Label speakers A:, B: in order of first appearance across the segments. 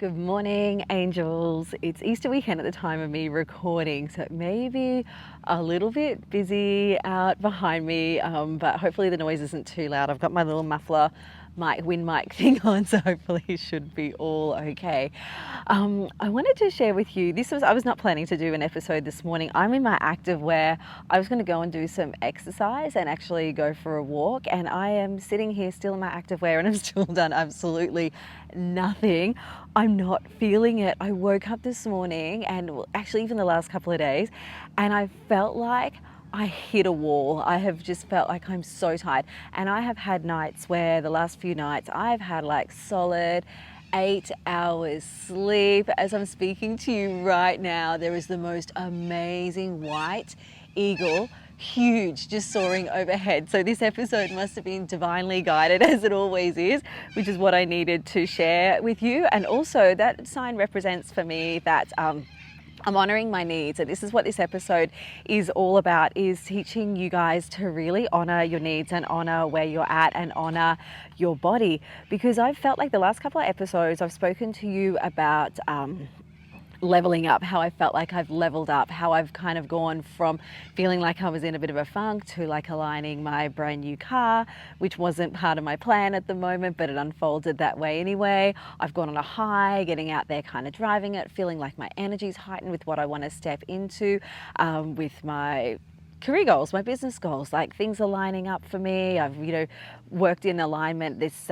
A: Good morning, angels. It's Easter weekend at the time of me recording, so it may be a little bit busy out behind me, but hopefully the noise isn't too loud. I've got my little muffler wind mic thing on, so hopefully it should be all okay. I wanted to share with you, I was not planning to do an episode this morning. I'm in my active where I was going to go and do some exercise and actually go for a walk, and I am sitting here still in my active wear and I've still done absolutely nothing. I'm not feeling it. I woke up this morning and actually even the last couple of days, and I felt like I hit a wall. I have just felt like I'm so tired. And I have had nights where the last few nights I've had like solid 8 hours sleep. As I'm speaking to you right now, there is the most amazing white eagle, huge, just soaring overhead. So this episode must have been divinely guided, as it always is, which is what I needed to share with you. And also that sign represents for me that I'm honoring my needs. And this is what this episode is all about, is teaching you guys to really honor your needs and honor where you're at and honor your body. Because I've felt like the last couple of episodes I've spoken to you about leveling up, how I felt like I've leveled up, how I've kind of gone from feeling like I was in a bit of a funk to like aligning my brand new car, which wasn't part of my plan at the moment, but it unfolded that way anyway. I've gone on a high, getting out there, kind of driving it, feeling like my energy's heightened with what I want to step into, with my career goals, my business goals, like things are lining up for me. I've, worked in alignment this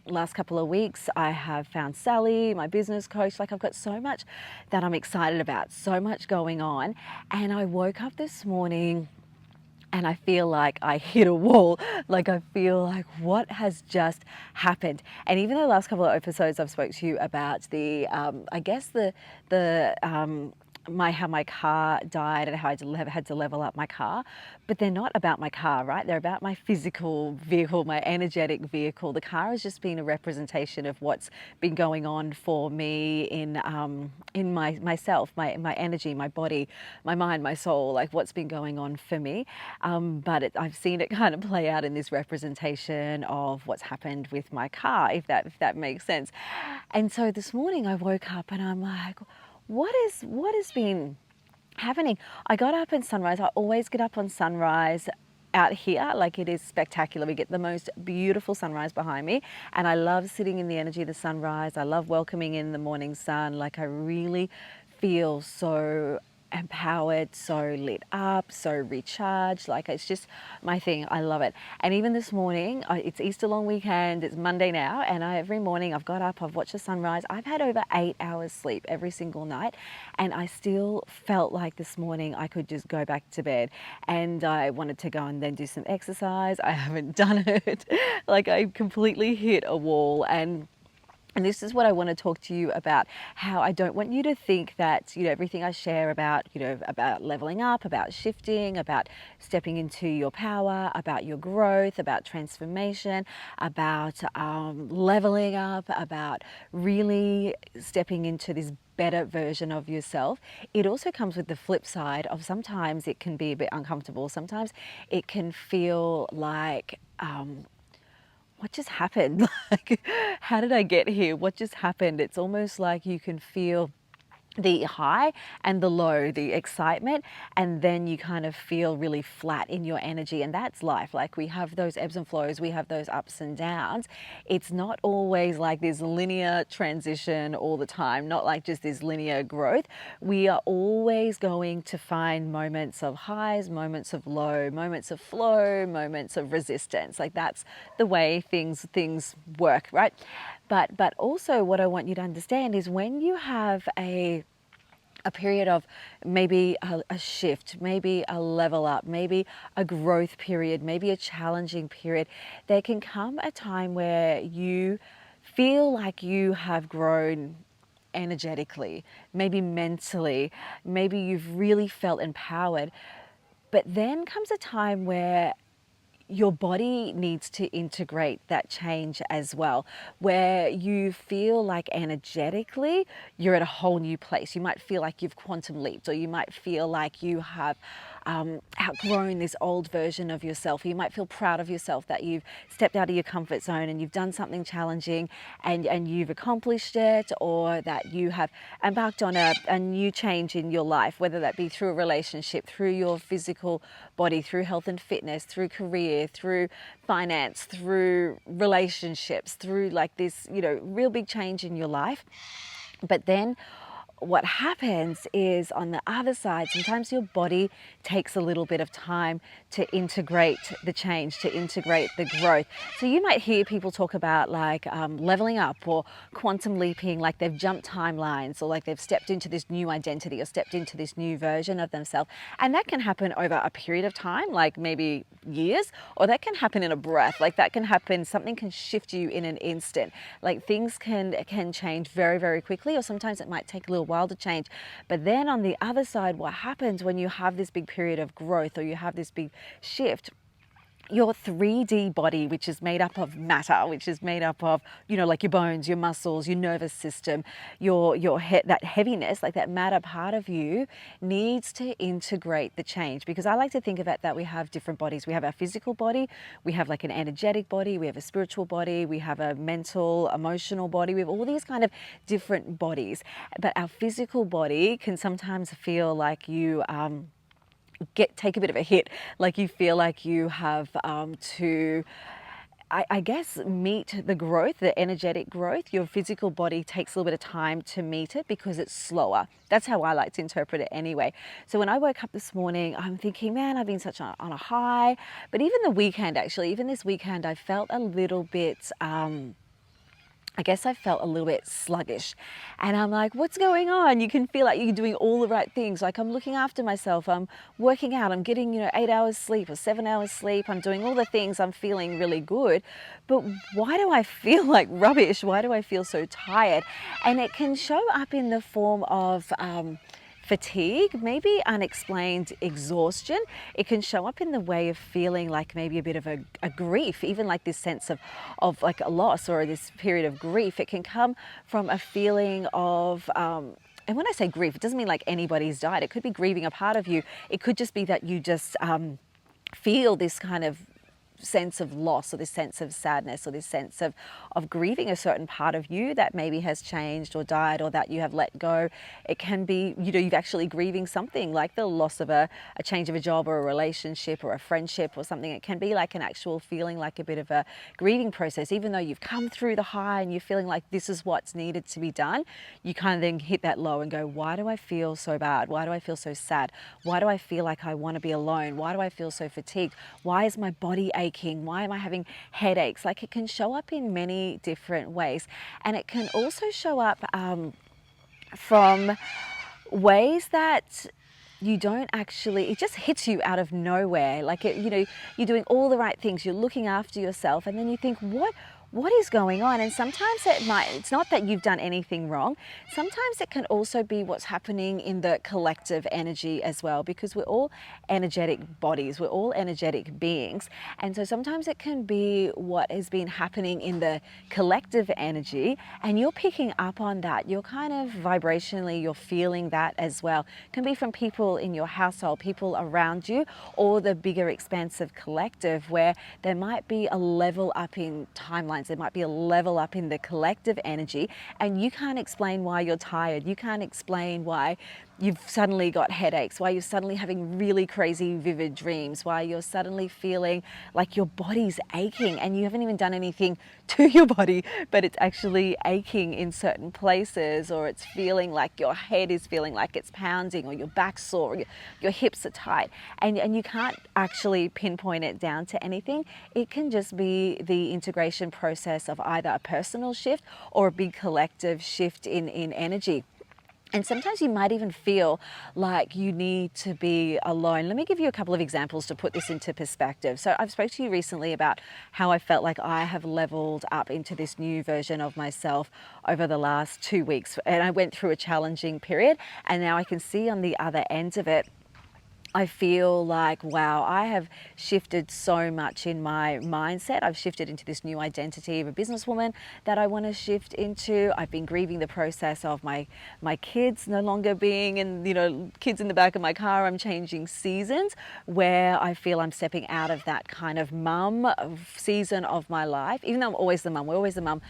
A: last couple of weeks. I have found Sally, my business coach. Like I've got so much that I'm excited about, so much going on. And I woke up this morning and I feel like I hit a wall. Like I feel like what has just happened. And even the last couple of episodes I've spoke to you about the, how my car died and how I had to level up my car, but they're not about my car, right? They're about my physical vehicle, my energetic vehicle. The car has just been a representation of what's been going on for me in myself, my energy, my body, my mind, my soul, like what's been going on for me. But I've seen it kind of play out in this representation of what's happened with my car, if that makes sense. And so this morning I woke up and I'm like, what has been happening? I got up in sunrise. I always get up on sunrise out here. Like it is spectacular. We get the most beautiful sunrise behind me, and I love sitting in the energy of the sunrise. I love welcoming in the morning sun. Like I really feel so empowered, so lit up, so recharged. Like it's just my thing. I love it. And even this morning, it's Easter long weekend, it's Monday now, and every morning I've got up, I've watched the sunrise. I've had over 8 hours sleep every single night, and I still felt like this morning I could just go back to bed. And I wanted to go and then do some exercise. I haven't done it. Like I completely hit a wall. And this is what I want to talk to you about, how I don't want you to think that, everything I share about, about leveling up, about shifting, about stepping into your power, about your growth, about transformation, about leveling up, about really stepping into this better version of yourself. It also comes with the flip side of sometimes it can be a bit uncomfortable. Sometimes it can feel like, what just happened? Like, how did I get here? What just happened? It's almost like you can feel the high and the low, the excitement, and then you kind of feel really flat in your energy. And that's life. Like we have those ebbs and flows, we have those ups and downs. It's not always like this linear transition all the time, not like just this linear growth. We are always going to find moments of highs, moments of low, moments of flow, moments of resistance. Like that's the way things work, right? But also what I want you to understand is when you have a period of maybe a shift, maybe a level up, maybe a growth period, maybe a challenging period, there can come a time where you feel like you have grown energetically, maybe mentally, maybe you've really felt empowered. But then comes a time where your body needs to integrate that change as well, where you feel like energetically you're at a whole new place. You might feel like you've quantum leaped, or you might feel like you have outgrown this old version of yourself. You might feel proud of yourself that you've stepped out of your comfort zone and you've done something challenging and you've accomplished it, or that you have embarked on a new change in your life, whether that be through a relationship, through your physical body, through health and fitness, through career, through finance, through relationships, through like this, real big change in your life. But then what happens is, on the other side, sometimes your body takes a little bit of time to integrate the change, to integrate the growth. So you might hear people talk about like leveling up or quantum leaping, like they've jumped timelines, or like they've stepped into this new identity or stepped into this new version of themselves. And that can happen over a period of time, like maybe years, or that can happen in a breath. Like that can happen, something can shift you in an instant. Like things can change very, very quickly, or sometimes it might take a little while to change. But then on the other side, what happens when you have this big period of growth, or you have this big shift, your 3D body, which is made up of matter, which is made up of, like your bones, your muscles, your nervous system, your head, that heaviness, like that matter part of you, needs to integrate the change. Because I like to think of it that we have different bodies. We have our physical body, we have like an energetic body, we have a spiritual body, we have a mental, emotional body. We have all these kind of different bodies. But our physical body can sometimes feel like you take a bit of a hit, like you feel like you have to, I guess, meet the growth, the energetic growth. Your physical body takes a little bit of time to meet it because it's slower. That's how I like to interpret it anyway. So when I woke up this morning, I'm thinking, man, I've been on a high. But even the weekend, actually, even this weekend, I felt a little bit, I guess I felt a little bit sluggish, and I'm like, what's going on? You can feel like you're doing all the right things. Like I'm looking after myself, I'm working out, I'm getting, 8 hours sleep or 7 hours sleep. I'm doing all the things, I'm feeling really good. But why do I feel like rubbish? Why do I feel so tired? And it can show up in the form of, fatigue, maybe unexplained exhaustion. It can show up in the way of feeling like maybe a bit of a grief, even like this sense of like a loss or this period of grief. It can come from a feeling of, and when I say grief, it doesn't mean like anybody's died. It could be grieving a part of you. It could just be that you just feel this kind of sense of loss, or this sense of sadness, or this sense of grieving a certain part of you that maybe has changed or died, or that you have let go. It can be, you've actually grieving something like the loss of a change of a job or a relationship or a friendship or something. It can be like an actual feeling, like a bit of a grieving process. Even though you've come through the high and you're feeling like this is what's needed to be done, you kind of then hit that low and go, why do I feel so bad? Why do I feel so sad? Why do I feel like I want to be alone? Why do I feel so fatigued? Why is my body aching? Why am I having headaches? Like it can show up in many different ways. And it can also show up from ways that you don't actually, it just hits you out of nowhere. Like you're doing all the right things, you're looking after yourself, and then you think, what is going on? And sometimes it's not that you've done anything wrong. Sometimes it can also be what's happening in the collective energy as well, because we're all energetic bodies, we're all energetic beings. And so sometimes it can be what has been happening in the collective energy, and you're picking up on that. You're kind of vibrationally, you're feeling that as well. It can be from people in your household, people around you, or the bigger expansive collective, where there might be a level up in timelines. There might be a level up in the collective energy, and you can't explain why you're tired. You can't explain why you've suddenly got headaches, why you're suddenly having really crazy vivid dreams, why you're suddenly feeling like your body's aching and you haven't even done anything to your body, but it's actually aching in certain places, or it's feeling like your head is feeling like it's pounding, or your back's sore, or your hips are tight, and you can't actually pinpoint it down to anything. It can just be the integration process of either a personal shift or a big collective shift in energy. And sometimes you might even feel like you need to be alone. Let me give you a couple of examples to put this into perspective. So I've spoke to you recently about how I felt like I have leveled up into this new version of myself over the last 2 weeks. And I went through a challenging period, and now I can see on the other end of it, I feel like, wow, I have shifted so much in my mindset. I've shifted into this new identity of a businesswoman that I want to shift into. I've been grieving the process of my kids no longer being in, kids in the back of my car. I'm changing seasons where I feel I'm stepping out of that kind of mum season of my life, even though I'm always the mum, we're always the mum.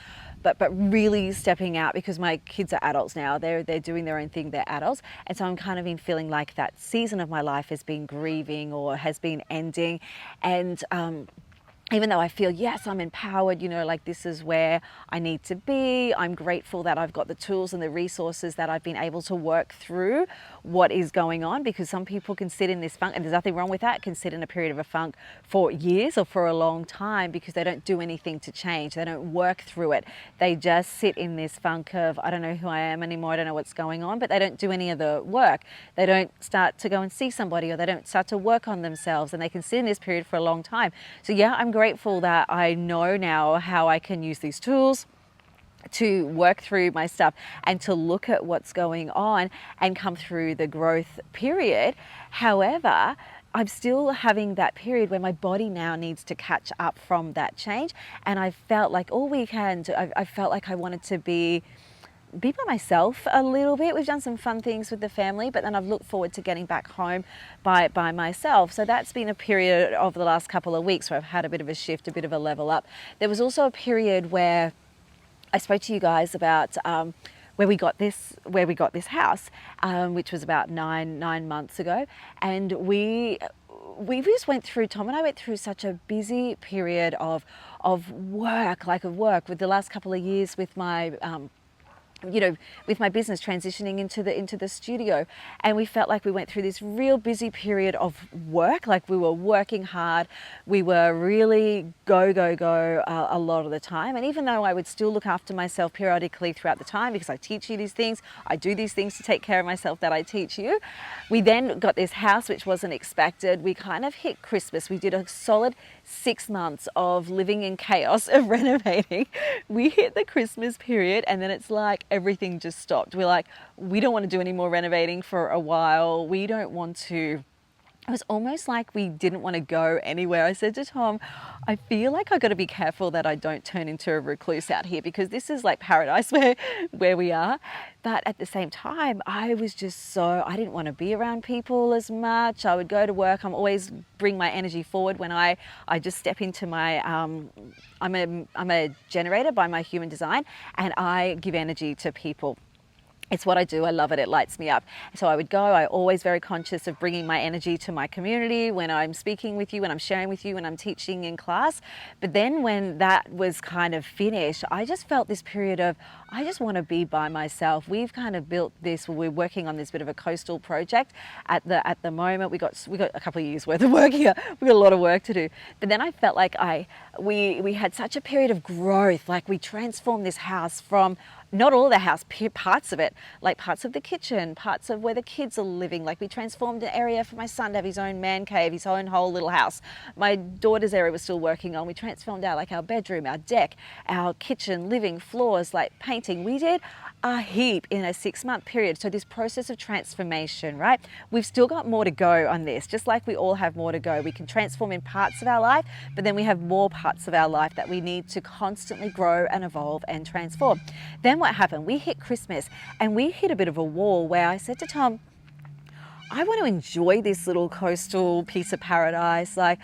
A: But really stepping out because my kids are adults now. They're doing their own thing. They're adults, and so I'm kind of been feeling like that season of my life has been grieving or has been ending, and even though I feel, yes, I'm empowered, like this is where I need to be. I'm grateful that I've got the tools and the resources that I've been able to work through what is going on, because some people can sit in this funk, and there's nothing wrong with that, can sit in a period of a funk for years or for a long time because they don't do anything to change. They don't work through it. They just sit in this funk of, I don't know who I am anymore, I don't know what's going on, but they don't do any of the work. They don't start to go and see somebody, or they don't start to work on themselves, and they can sit in this period for a long time. So yeah, I'm grateful that I know now how I can use these tools to work through my stuff and to look at what's going on and come through the growth period. However, I'm still having that period where my body now needs to catch up from that change. And I felt like all weekend, I felt like I wanted to be by myself a little bit. We've done some fun things with the family, but then I've looked forward to getting back home by myself. So that's been a period of the last couple of weeks where I've had a bit of a shift, a bit of a level up. There was also a period where I spoke to you guys about where we got this house, which was about nine months ago, and we just went through, Tom and I went through such a busy period of work with the last couple of years with my with my business transitioning into the studio, and we felt like we went through this real busy period of work. Like we were working hard, we were really go a lot of the time. And even though I would still look after myself periodically throughout the time, because I teach you these things, I do these things to take care of myself that I teach you, we then got this house, which wasn't expected. We kind of hit Christmas. We did a solid 6 months of living in chaos of renovating. We hit the Christmas period, and then it's like everything just stopped. We're like, we don't want to do any more renovating for a while. We don't want to. It was almost like we didn't want to go anywhere. I said to Tom, I feel like I've got to be careful that I don't turn into a recluse out here, because this is like paradise where we are. But at the same time, I was just I didn't want to be around people as much. I would go to work. I'm always bring my energy forward when I just step into my, I'm a generator by my human design, and I give energy to people. It's what I do. I love it. It lights me up. So I would go. I'm always very conscious of bringing my energy to my community when I'm speaking with you, when I'm sharing with you, when I'm teaching in class. But then when that was kind of finished, I just felt this period of, I just want to be by myself. We've kind of built this, we're working on this bit of a coastal project at the moment. We got a couple of years worth of work here. We got a lot of work to do. But then I felt like we had such a period of growth. Like we transformed this house from, not all the house, parts of it, like parts of the kitchen, parts of where the kids are living. Like we transformed an area for my son to have his own man cave, his own whole little house. My daughter's area was still working on. We transformed our bedroom, our deck, our kitchen, living, floors, like painting. We did a heap in a 6-month period. So this process of transformation, right? We've still got more to go on this, just like we all have more to go. We can transform in parts of our life, but then we have more parts of our life that we need to constantly grow and evolve and transform. Then what happened? We hit Christmas and we hit a bit of a wall where I said to Tom, I want to enjoy this little coastal piece of paradise. Like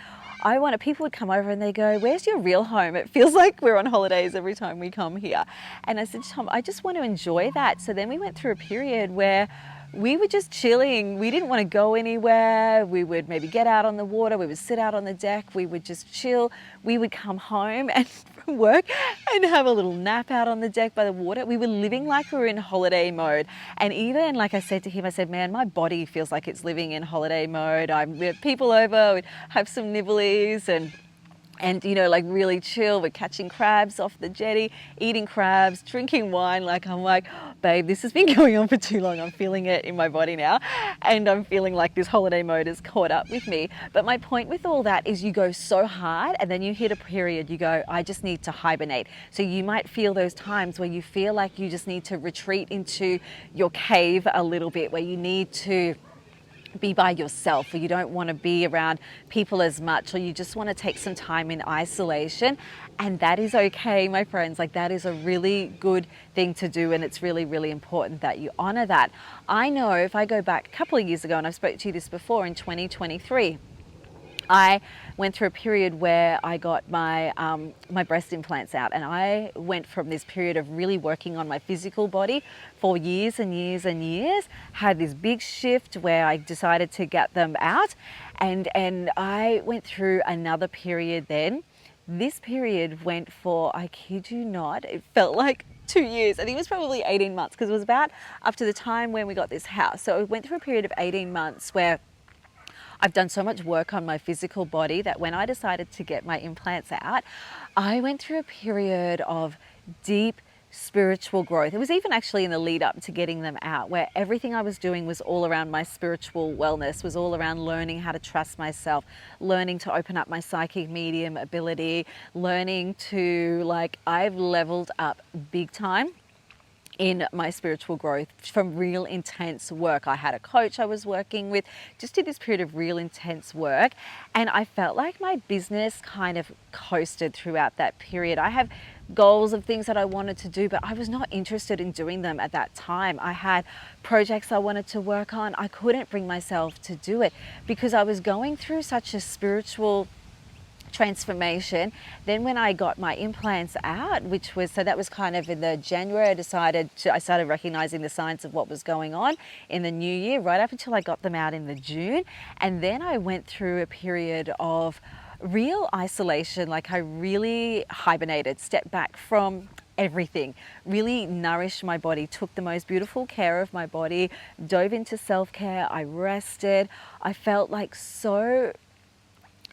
A: people would come over and they go, where's your real home? It feels like we're on holidays every time we come here. And I said to Tom, I just want to enjoy that. So then we went through a period where we were just chilling. We didn't want to go anywhere. We would maybe get out on the water. We would sit out on the deck. We would just chill. We would come home and from work and have a little nap out on the deck by the water. We were living like we were in holiday mode. And even like I said to him, I said, man, my body feels like it's living in holiday mode. We have people over, we'd have some nibblies and like really chill. We're catching crabs off the jetty, eating crabs, drinking wine. Like I'm like, babe, this has been going on for too long. I'm feeling it in my body now. And I'm feeling like this holiday mode has caught up with me. But my point with all that is you go so hard and then you hit a period, you go, I just need to hibernate. So you might feel those times where you feel like you just need to retreat into your cave a little bit, where you need to be by yourself, or you don't want to be around people as much, or you just want to take some time in isolation. And that is okay, my friends. Like, that is a really good thing to do, and it's really, really important that you honor that. I know if I go back a couple of years ago, and I've spoke to you this before, in 2023, I went through a period where I got my breast implants out, and I went from this period of really working on my physical body for years and years and years, had this big shift where I decided to get them out, and I went through another period then. This period went for, I kid you not, it felt like 2 years. I think it was probably 18 months, because it was about up to the time when we got this house. So I went through a period of 18 months where I've done so much work on my physical body that when I decided to get my implants out, I went through a period of deep spiritual growth. It was even actually in the lead up to getting them out, where everything I was doing was all around my spiritual wellness, was all around learning how to trust myself, learning to open up my psychic medium ability, learning to, like, I've leveled up big time in my spiritual growth from real intense work. I had a coach I was working with, just did this period of real intense work, and I felt like my business kind of coasted throughout that period. I have goals of things that I wanted to do, but I was not interested in doing them at that time. I had projects I wanted to work on. I couldn't bring myself to do it because I was going through such a spiritual transformation. Then when I got my implants out, which was, so that was kind of in the January, I started recognizing the signs of what was going on in the new year, right up until I got them out in the June. And then I went through a period of real isolation. Like, I really hibernated, stepped back from everything, really nourished my body, took the most beautiful care of my body, dove into self-care. I rested. I felt like so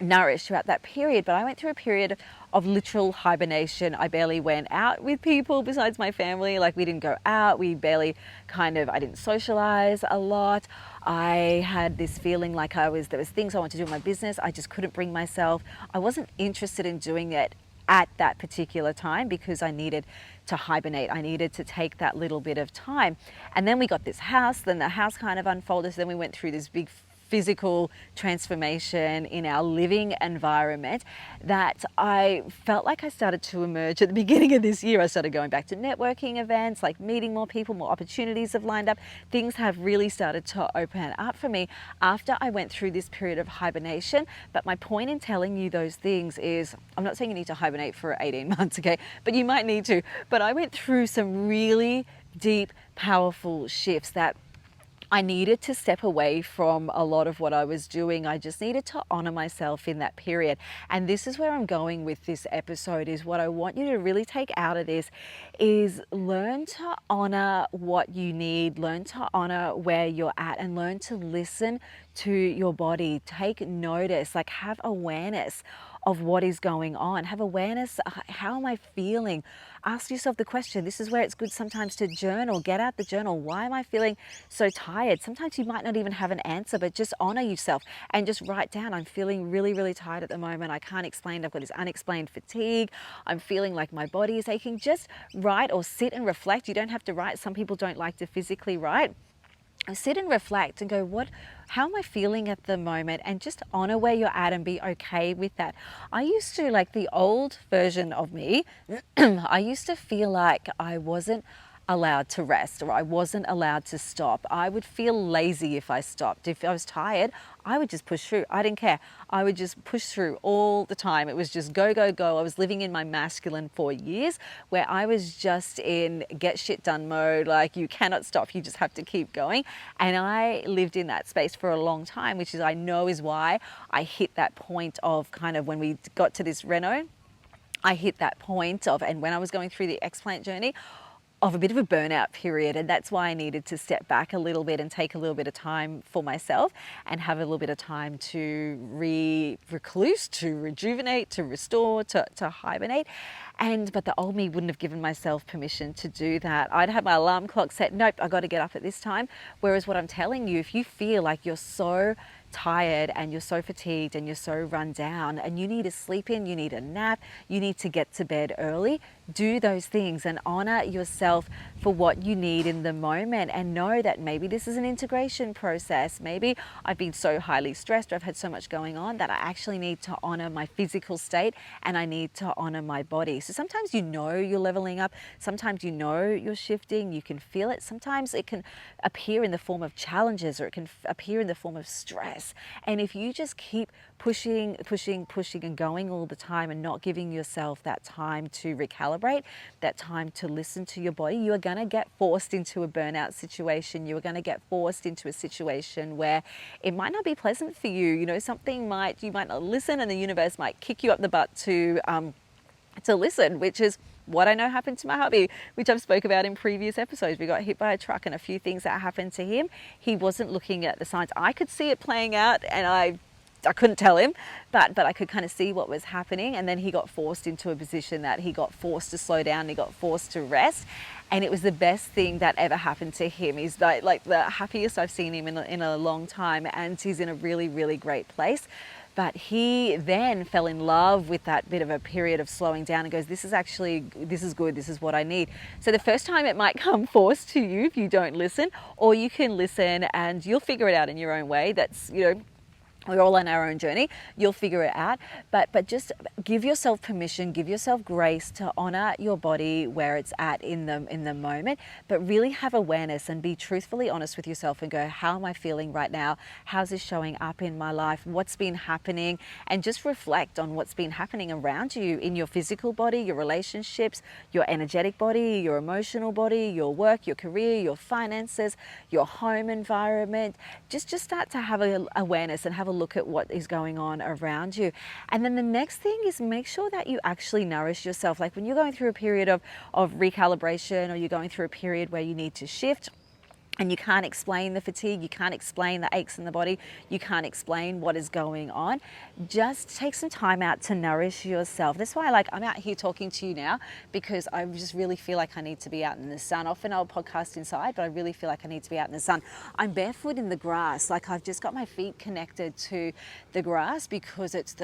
A: nourished throughout that period. But I went through a period of literal hibernation. I barely went out with people besides my family. Like, we didn't go out, we barely I didn't socialize a lot. I had this feeling like there was things I wanted to do in my business, I just couldn't bring myself. I wasn't interested in doing it at that particular time because I needed to hibernate. I needed to take that little bit of time. And then we got this house, then the house kind of unfolded. So then we went through this big physical transformation in our living environment that I felt like I started to emerge at the beginning of this year. I started going back to networking events, like meeting more people, more opportunities have lined up. Things have really started to open up for me after I went through this period of hibernation. But my point in telling you those things is, I'm not saying you need to hibernate for 18 months, okay? But you might need to. But I went through some really deep, powerful shifts that I needed to step away from a lot of what I was doing. I just needed to honor myself in that period. And this is where I'm going with this episode, is what I want you to really take out of this is learn to honor what you need, learn to honor where you're at, and learn to listen to your body. Take notice, like, have awareness of what is going on. Have awareness, how am I feeling? Ask yourself the question. This is where it's good sometimes to journal. Get out the journal. Why am I feeling so tired? Sometimes you might not even have an answer, but just honor yourself and just write down, I'm feeling really, really tired at the moment. I can't explain. I've got this unexplained fatigue. I'm feeling like my body is aching. Just write or sit and reflect. You don't have to write. Some people don't like to physically write. Sit and reflect and go, how am I feeling at the moment? And just honor where you're at and be okay with that. I used to, like the old version of me, I used to feel like I wasn't allowed to rest, or I wasn't allowed to stop. I would feel lazy if I stopped. If I was tired, I would just push through. I didn't care. I would just push through all the time. It was just go, go, go. I was living in my masculine for years, where I was just in get shit done mode. Like, you cannot stop. You just have to keep going. And I lived in that space for a long time, which is, I know, is why I hit that point of kind of when we got to this reno, I hit that point of, and when I was going through the explant journey, of a bit of a burnout period. And that's why I needed to step back a little bit and take a little bit of time for myself and have a little bit of time to recluse, to rejuvenate, to restore, to hibernate. But the old me wouldn't have given myself permission to do that. I'd have my alarm clock set. Nope, I got to get up at this time. Whereas what I'm telling you, if you feel like you're so tired and you're so fatigued and you're so run down and you need to sleep in, you need a nap, you need to get to bed early, do those things and honor yourself for what you need in the moment, and know that maybe this is an integration process. Maybe I've been so highly stressed or I've had so much going on that I actually need to honor my physical state and I need to honor my body. So sometimes you know you're leveling up, sometimes you know you're shifting, you can feel it. Sometimes it can appear in the form of challenges or it can appear in the form of stress. And if you just keep pushing and going all the time and not giving yourself that time to recalibrate, that time to listen to your body, you are going to get forced into a burnout situation. You are going to get forced into a situation where it might not be pleasant for you. You know, you might not listen, and the universe might kick you up the butt to listen, which is what I know happened to my hubby, which I've spoke about in previous episodes. We got hit by a truck and a few things that happened to him. He wasn't looking at the signs. I could see it playing out and I couldn't tell him, but I could kind of see what was happening. And then he got forced into a position that he got forced to slow down, he got forced to rest. And it was the best thing that ever happened to him. He's like the happiest I've seen him in a long time, and he's in a really, really great place. But he then fell in love with that bit of a period of slowing down and goes, this is good, this is what I need. So the first time it might come forced to you if you don't listen, or you can listen and you'll figure it out in your own way. That's, you know, we're all on our own journey. You'll figure it out. But just give yourself permission, give yourself grace to honor your body where it's at in the moment, but really have awareness and be truthfully honest with yourself and go, how am I feeling right now? How's this showing up in my life? What's been happening? And just reflect on what's been happening around you in your physical body, your relationships, your energetic body, your emotional body, your work, your career, your finances, your home environment. Just start to have awareness and have a look at what is going on around you. And then the next thing is make sure that you actually nourish yourself. Like when you're going through a period of recalibration, or you're going through a period where you need to shift, and you can't explain the fatigue, you can't explain the aches in the body, you can't explain what is going on, just take some time out to nourish yourself. That's why I'm out here talking to you now, because I just really feel like I need to be out in the sun. Often I'll podcast inside, but I really feel like I need to be out in the sun. I'm barefoot in the grass, like I've just got my feet connected to the grass, because it's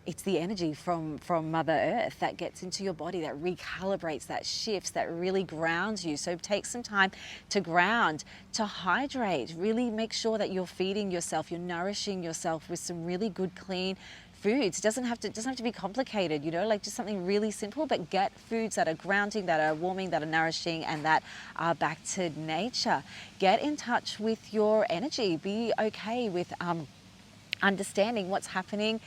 A: it's the energy from Mother Earth that gets into your body, that recalibrates, that shifts, that really grounds you. So take some time to ground, to hydrate, really make sure that you're feeding yourself, you're nourishing yourself with some really good, clean foods. It doesn't have to be complicated, you know, like just something really simple, but get foods that are grounding, that are warming, that are nourishing, and that are back to nature. Get in touch with your energy. Be okay with understanding what's happening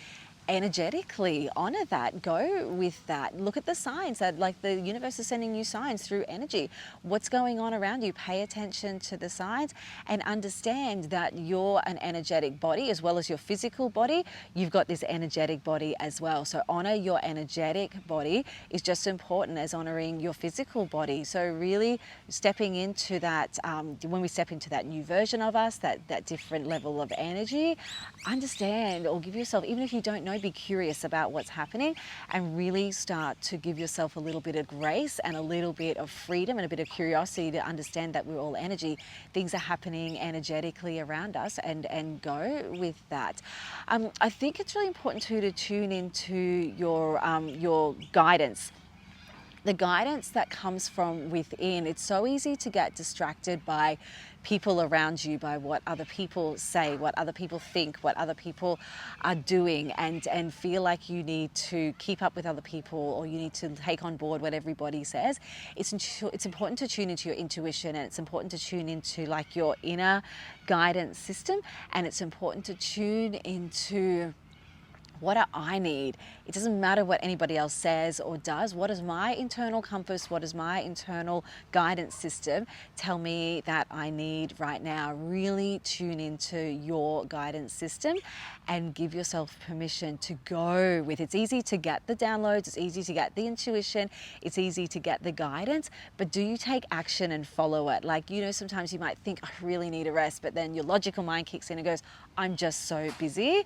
A: energetically. Honor that, go with that. Look at the signs that, like, the universe is sending you signs through energy. What's going on around you? Pay attention to the signs and understand that you're an energetic body as well as your physical body. You've got this energetic body as well. So honor your energetic body is just as important as honoring your physical body. So really stepping into that, when we step into that new version of us, that different level of energy, understand, or give yourself, even if you don't know, be curious about what's happening and really start to give yourself a little bit of grace and a little bit of freedom and a bit of curiosity to understand that we're all energy. Things are happening energetically around us, and go with that. I think it's really important too to tune into your guidance. The guidance that comes from within. It's so easy to get distracted by people around you, by what other people say, what other people think, what other people are doing, and feel like you need to keep up with other people, or you need to take on board what everybody says. It's important to tune into your intuition, and it's important to tune into like your inner guidance system, and it's important to tune into what do I need? It doesn't matter what anybody else says or does. What is my internal compass? What is my internal guidance system tell me that I need right now? Really tune into your guidance system and give yourself permission to go with. It's easy to get the downloads, it's easy to get the intuition, it's easy to get the guidance, but do you take action and follow it? Like, you know, sometimes you might think, I really need a rest, but then your logical mind kicks in and goes, I'm just so busy.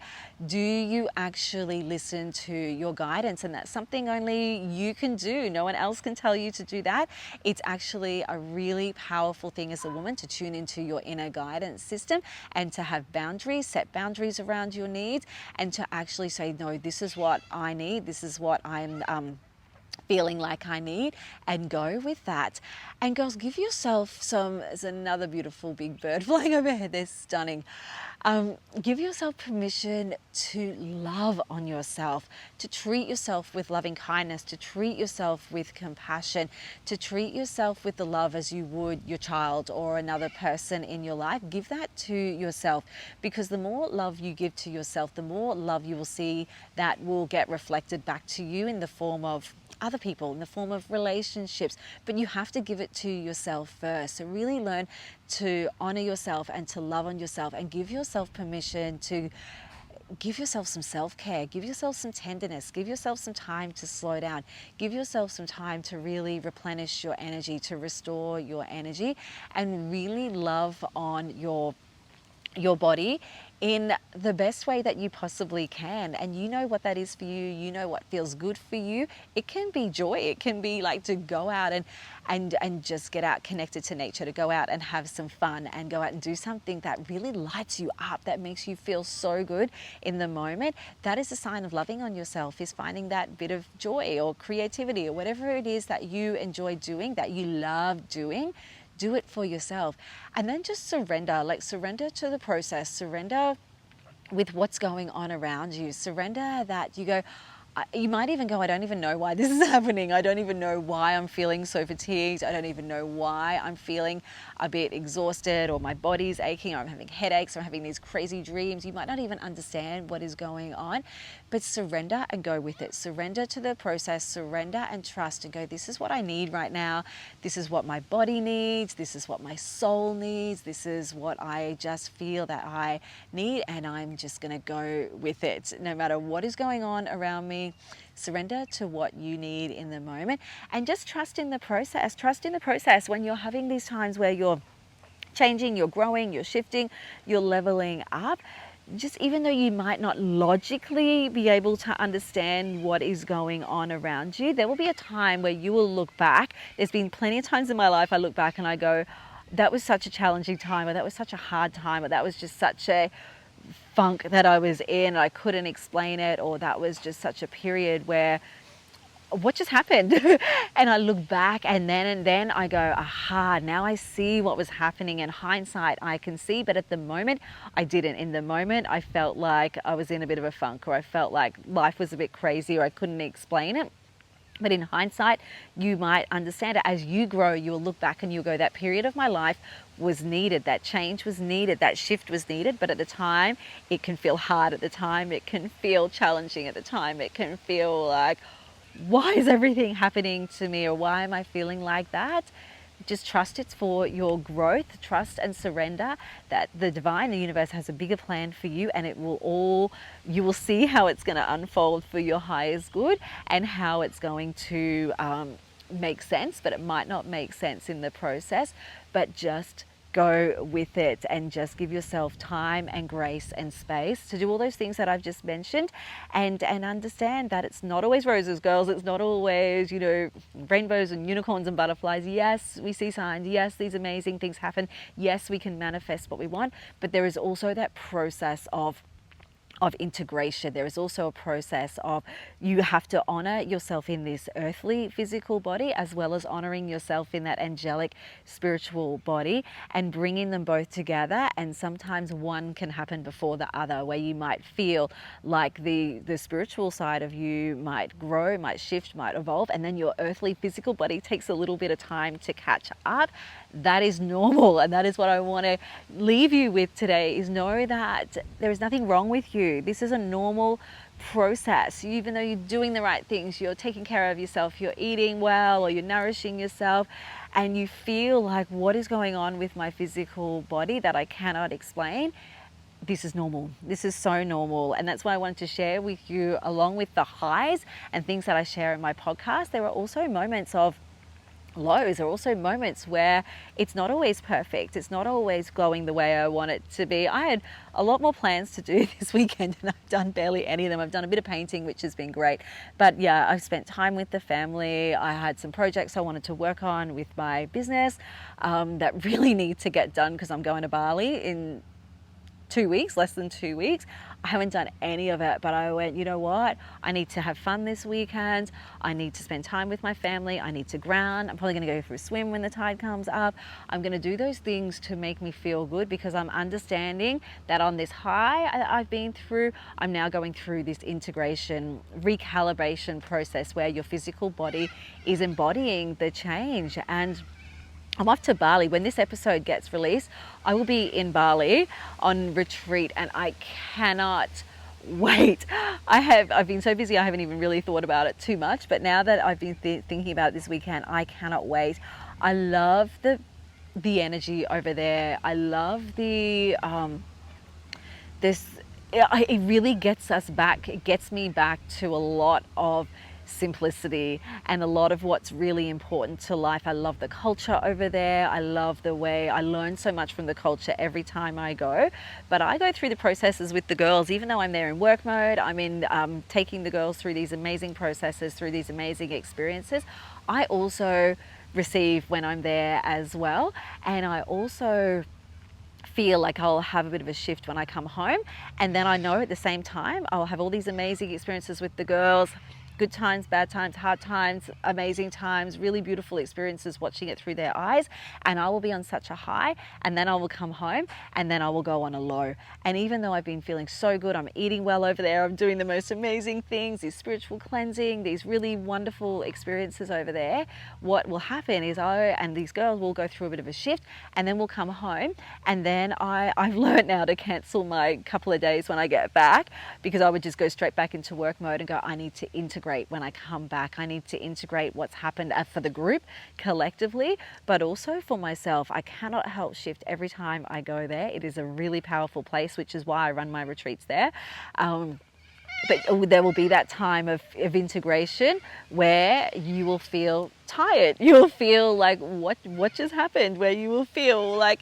A: Do you actually actually listen to your guidance. And that's something only you can do. No one else can tell you to do that. It's actually a really powerful thing as a woman to tune into your inner guidance system and to have boundaries, set boundaries around your needs, and to actually say, no, this is what I need. This is what I'm feeling like I need, and go with that. And girls, give yourself some, there's another beautiful big bird flying overhead, they're stunning. Give yourself permission to love on yourself, to treat yourself with loving kindness, to treat yourself with compassion, to treat yourself with the love as you would your child or another person in your life. Give that to yourself, because the more love you give to yourself, the more love you will see that will get reflected back to you in the form of other people, in the form of relationships. But you have to give it to yourself first. So really learn to honor yourself and to love on yourself, and give yourself permission to give yourself some self-care, give yourself some tenderness, give yourself some time to slow down, give yourself some time to really replenish your energy, to restore your energy, and really love on your body in the best way that you possibly can. And you know what that is for you. You know what feels good for you. It can be joy. It can be like to go out and just get out connected to nature, to go out and have some fun and go out and do something that really lights you up, that makes you feel so good in the moment. That is a sign of loving on yourself, is finding that bit of joy or creativity or whatever it is that you enjoy doing, that you love doing. Do it for yourself. And then just surrender, like surrender to the process, surrender with what's going on around you. Surrender that you go, you might even go, I don't even know why this is happening. I don't even know why I'm feeling so fatigued. I don't even know why I'm feeling a bit exhausted, or my body's aching, or I'm having headaches, or I'm having these crazy dreams. You might not even understand what is going on, but surrender and go with it. Surrender to the process, surrender and trust, and go, this is what I need right now. This is what my body needs. This is what my soul needs. This is what I just feel that I need, and I'm just gonna go with it. No matter what is going on around me, surrender to what you need in the moment, and just trust in the process. Trust in the process when you're having these times where you're changing, you're growing, you're shifting, you're leveling up. Just even though you might not logically be able to understand what is going on around you, there will be a time where you will look back. There's been plenty of times in my life I look back and I go, that was such a challenging time, or that was such a hard time, or that was just such a funk that I was in, I couldn't explain it, or that was just such a period where what just happened? And I look back and then I go, aha, now I see what was happening. In hindsight, I can see, but at the moment, I didn't. In the moment, I felt like I was in a bit of a funk, or I felt like life was a bit crazy, or I couldn't explain it. But in hindsight, you might understand it. As you grow, you'll look back and you'll go, that period of my life was needed, that change was needed, that shift was needed. But at the time, it can feel hard. At the time, it can feel challenging. At the time, it can feel like, why is everything happening to me, or why am I feeling like that? Just trust it's for your growth. Trust and surrender that the divine, the universe, has a bigger plan for you, and you will see how it's going to unfold for your highest good, and how it's going to make sense, but it might not make sense in the process. But just go with it, and just give yourself time and grace and space to do all those things that I've just mentioned, and understand that it's not always roses, girls. It's not always, rainbows and unicorns and butterflies. Yes, we see signs. Yes, these amazing things happen. Yes, we can manifest what we want, but there is also that process of integration. There is also a process of, you have to honor yourself in this earthly physical body, as well as honoring yourself in that angelic spiritual body, and bringing them both together. And sometimes one can happen before the other, where you might feel like the spiritual side of you might grow, might shift, might evolve, and then your earthly physical body takes a little bit of time to catch up. That is normal, and that is what I want to leave you with today, is know that there is nothing wrong with you. This is a normal process. Even though you're doing the right things, you're taking care of yourself, you're eating well, or you're nourishing yourself, and you feel like, what is going on with my physical body that I cannot explain? This is normal. This is so normal. And that's why I wanted to share with you, along with the highs and things that I share in my podcast, there are also moments of lows are also moments where it's not always perfect. It's not always going the way I want it to be. I had a lot more plans to do this weekend and I've done barely any of them. I've done a bit of painting, which has been great. But yeah, I've spent time with the family. I had some projects I wanted to work on with my business that really need to get done because I'm going to Bali in 2 weeks, less than 2 weeks. I haven't done any of it, but I went, you know what? I need to have fun this weekend. I need to spend time with my family. I need to ground. I'm probably going to go for a swim when the tide comes up. I'm going to do those things to make me feel good because I'm understanding that on this high I've been through, I'm now going through this integration, recalibration process where your physical body is embodying the change. And I'm off to Bali. When this episode gets released, I will be in Bali on retreat and I cannot wait. I've been so busy I haven't even really thought about it too much, but now that I've been thinking about it this weekend, I cannot wait. I love the energy over there. I love it really gets us back. It gets me back to a lot of simplicity and a lot of what's really important to life. I love the culture over there. I love the way I learn so much from the culture every time I go. But I go through the processes with the girls, even though I'm there in work mode. I'm in taking the girls through these amazing processes, through these amazing experiences. I also receive when I'm there as well. And I also feel like I'll have a bit of a shift when I come home. And then I know at the same time, I'll have all these amazing experiences with the girls. Good times, bad times, hard times, amazing times, really beautiful experiences watching it through their eyes. And I will be on such a high, and then I will come home and then I will go on a low. And even though I've been feeling so good, I'm eating well over there, I'm doing the most amazing things, this spiritual cleansing, these really wonderful experiences over there, what will happen is I and these girls will go through a bit of a shift and then we'll come home. And then I've learned now to cancel my couple of days when I get back, because I would just go straight back into work mode and go, I need to integrate when I come back. I need to integrate what's happened for the group collectively, but also for myself. I cannot help shift every time I go there. It is a really powerful place, which is why I run my retreats there. But there will be that time of integration where you will feel tired. You will feel like, what just happened? Where you will feel like,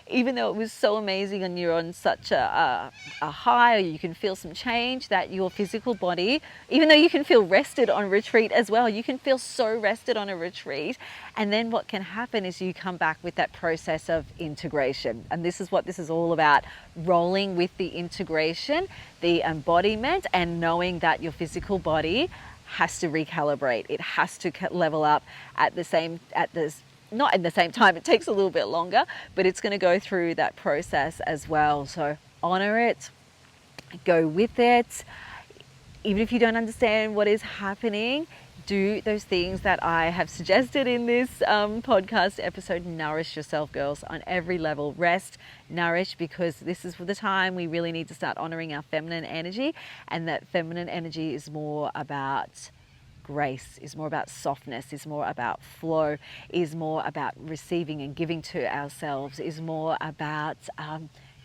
A: even though it was so amazing and you're on such a high, or you can feel some change, that your physical body, even though you can feel rested on retreat as well, you can feel so rested on a retreat. And then what can happen is you come back with that process of integration. And this is what this is all about, rolling with the integration, the embodiment, and knowing that your physical body has to recalibrate. It has to level up not at the same time. It takes a little bit longer, but it's going to go through that process as well. So honor it, go with it. Even if you don't understand what is happening, do those things that I have suggested in this podcast episode. Nourish yourself, girls, on every level. Rest, nourish, because this is the time we really need to start honoring our feminine energy. And that feminine energy is more about grace, is more about softness, is more about flow, is more about receiving and giving to ourselves, is more about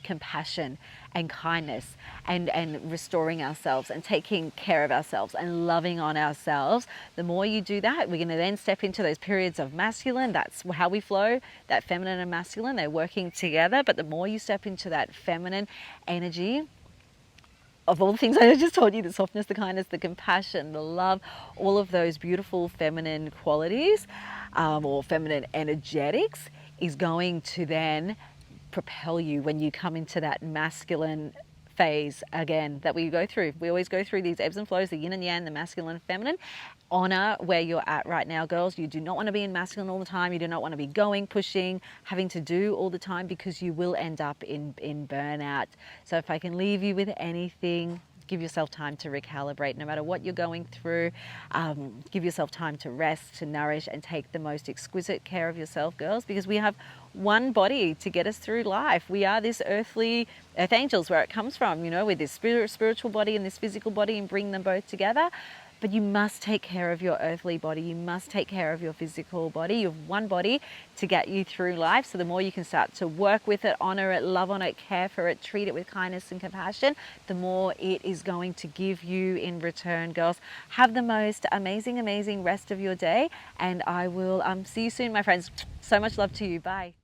A: compassion and kindness and restoring ourselves and taking care of ourselves and loving on ourselves. The more you do that, we're going to then step into those periods of masculine. That's how we flow, that feminine and masculine, they're working together. But the more you step into that feminine energy, of all the things I just told you, the softness, the kindness, the compassion, the love, all of those beautiful feminine qualities or feminine energetics is going to then propel you when you come into that masculine phase again that we go through. We always go through these ebbs and flows, the yin and yang, the masculine and feminine. Honor where you're at right now, girls. You do not want to be in masculine all the time. You do not want to be going, pushing, having to do all the time, because you will end up in burnout. So if I can leave you with anything, give yourself time to recalibrate. No matter what you're going through, give yourself time to rest, to nourish, and take the most exquisite care of yourself, girls, because we have one body to get us through life. We are this earth angels, where it comes from, with this spiritual body and this physical body, and bring them both together. but you must take care of your earthly body. You must take care of your physical body. You have one body to get you through life. So the more you can start to work with it, honor it, love on it, care for it, treat it with kindness and compassion, the more it is going to give you in return, girls. Have the most amazing, amazing rest of your day. And I will see you soon, my friends. So much love to you. Bye.